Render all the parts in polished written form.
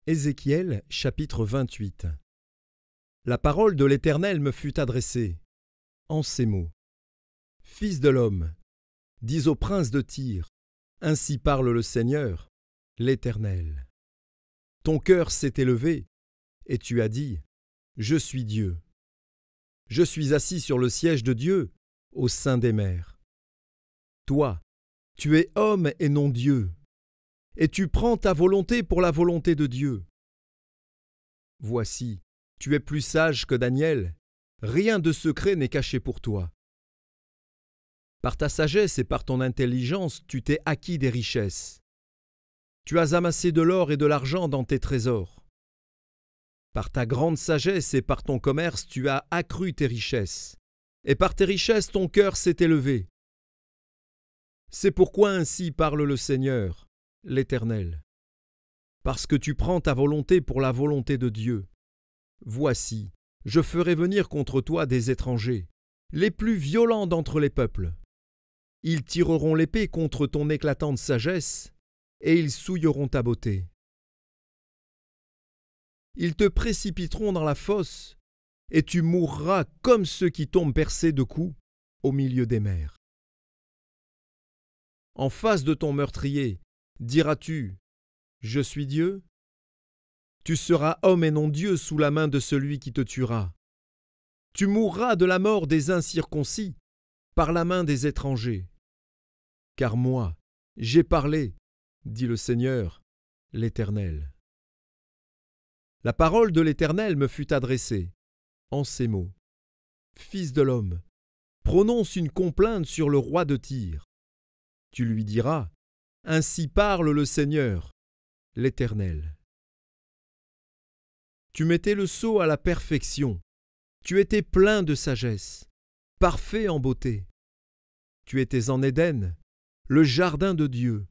Ézéchiel chapitre 28. La parole de l'Éternel me fut adressée, en ces mots. Fils de l'homme, dis au prince de Tyr, ainsi parle le Seigneur, l'Éternel. Ton cœur s'est élevé, et tu as dit, je suis Dieu. Je suis assis sur le siège de Dieu, au sein des mers. Toi, tu es homme et non Dieu, et tu prends ta volonté pour la volonté de Dieu. Voici, tu es plus sage que Daniel, rien de secret n'est caché pour toi. Par ta sagesse et par ton intelligence, tu t'es acquis des richesses. Tu as amassé de l'or et de l'argent dans tes trésors. Par ta grande sagesse et par ton commerce, tu as accru tes richesses, et par tes richesses ton cœur s'est élevé. C'est pourquoi ainsi parle le Seigneur, l'Éternel. Parce que tu prends ta volonté pour la volonté de Dieu. Voici, je ferai venir contre toi des étrangers, les plus violents d'entre les peuples. Ils tireront l'épée contre ton éclatante sagesse, et ils souilleront ta beauté. Ils te précipiteront dans la fosse, et tu mourras comme ceux qui tombent percés de coups au milieu des mers. En face de ton meurtrier, diras-tu, je suis Dieu? Tu seras homme et non Dieu sous la main de celui qui te tuera. Tu mourras de la mort des incirconcis, par la main des étrangers. Car moi, j'ai parlé, dit le Seigneur, l'Éternel. La parole de l'Éternel me fut adressée, en ces mots. Fils de l'homme, prononce une complainte sur le roi de Tyr. Tu lui diras, ainsi parle le Seigneur, l'Éternel. Tu mettais le sceau à la perfection, tu étais plein de sagesse, parfait en beauté. Tu étais en Éden, le jardin de Dieu.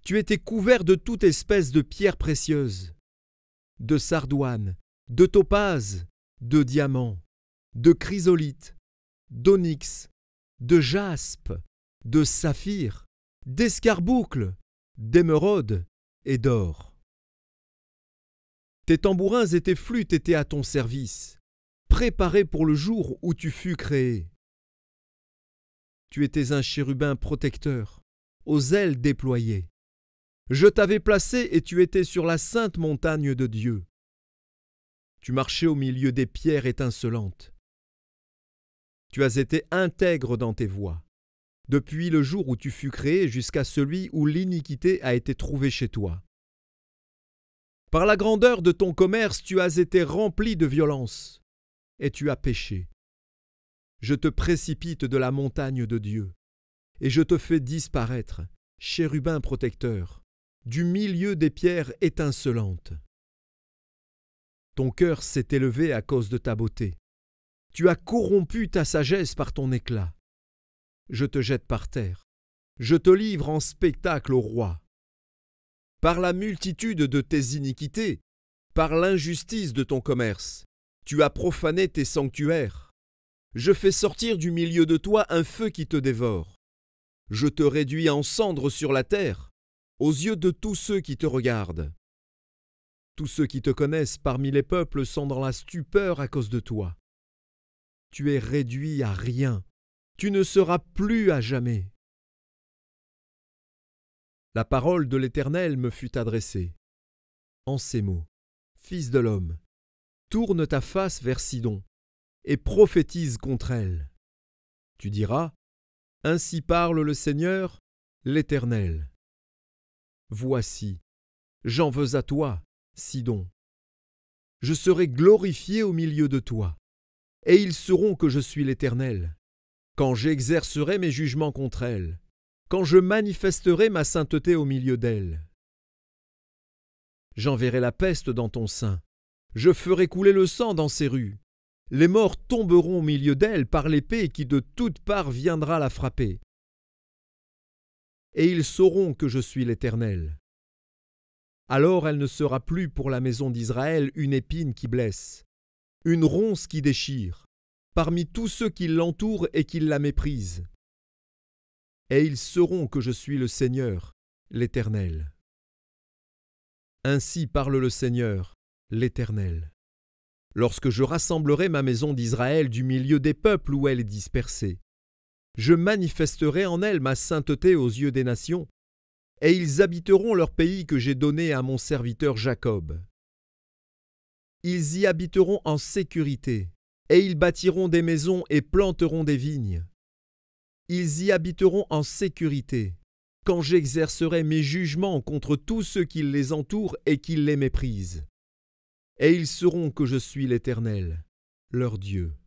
Tu étais couvert de toute espèce de pierres précieuses, de sardoine, de topaze, de diamants, de chrysolite, d'onyx, de jaspe, de saphir, d'escarboucle, d'émeraude et d'or. Tes tambourins et tes flûtes étaient à ton service, préparés pour le jour où tu fus créé. Tu étais un chérubin protecteur, aux ailes déployées. Je t'avais placé et tu étais sur la sainte montagne de Dieu. Tu marchais au milieu des pierres étincelantes. Tu as été intègre dans tes voies, depuis le jour où tu fus créé jusqu'à celui où l'iniquité a été trouvée chez toi. Par la grandeur de ton commerce, tu as été rempli de violence, et tu as péché. Je te précipite de la montagne de Dieu, et je te fais disparaître, chérubin protecteur, du milieu des pierres étincelantes. Ton cœur s'est élevé à cause de ta beauté. Tu as corrompu ta sagesse par ton éclat. Je te jette par terre. Je te livre en spectacle au roi. Par la multitude de tes iniquités, par l'injustice de ton commerce, tu as profané tes sanctuaires. Je fais sortir du milieu de toi un feu qui te dévore. Je te réduis en cendres sur la terre, aux yeux de tous ceux qui te regardent. Tous ceux qui te connaissent parmi les peuples sont dans la stupeur à cause de toi. Tu es réduit à rien, tu ne seras plus à jamais. La parole de l'Éternel me fut adressée, en ces mots. Fils de l'homme, tourne ta face vers Sidon, et prophétise contre elle. Tu diras, ainsi parle le Seigneur, l'Éternel. Voici, j'en veux à toi, Sidon. Je serai glorifié au milieu de toi, et ils sauront que je suis l'Éternel, quand j'exercerai mes jugements contre elle, quand je manifesterai ma sainteté au milieu d'elle. J'enverrai la peste dans ton sein, je ferai couler le sang dans ses rues. Les morts tomberont au milieu d'elle par l'épée qui de toutes parts viendra la frapper. Et ils sauront que je suis l'Éternel. Alors elle ne sera plus pour la maison d'Israël une épine qui blesse, une ronce qui déchire, parmi tous ceux qui l'entourent et qui la méprisent. Et ils sauront que je suis le Seigneur, l'Éternel. Ainsi parle le Seigneur, l'Éternel. Lorsque je rassemblerai ma maison d'Israël du milieu des peuples où elle est dispersée, je manifesterai en elle ma sainteté aux yeux des nations, et ils habiteront leur pays que j'ai donné à mon serviteur Jacob. Ils y habiteront en sécurité, et ils bâtiront des maisons et planteront des vignes. Ils y habiteront en sécurité, quand j'exercerai mes jugements contre tous ceux qui les entourent et qui les méprisent. Et ils sauront que je suis l'Éternel, leur Dieu.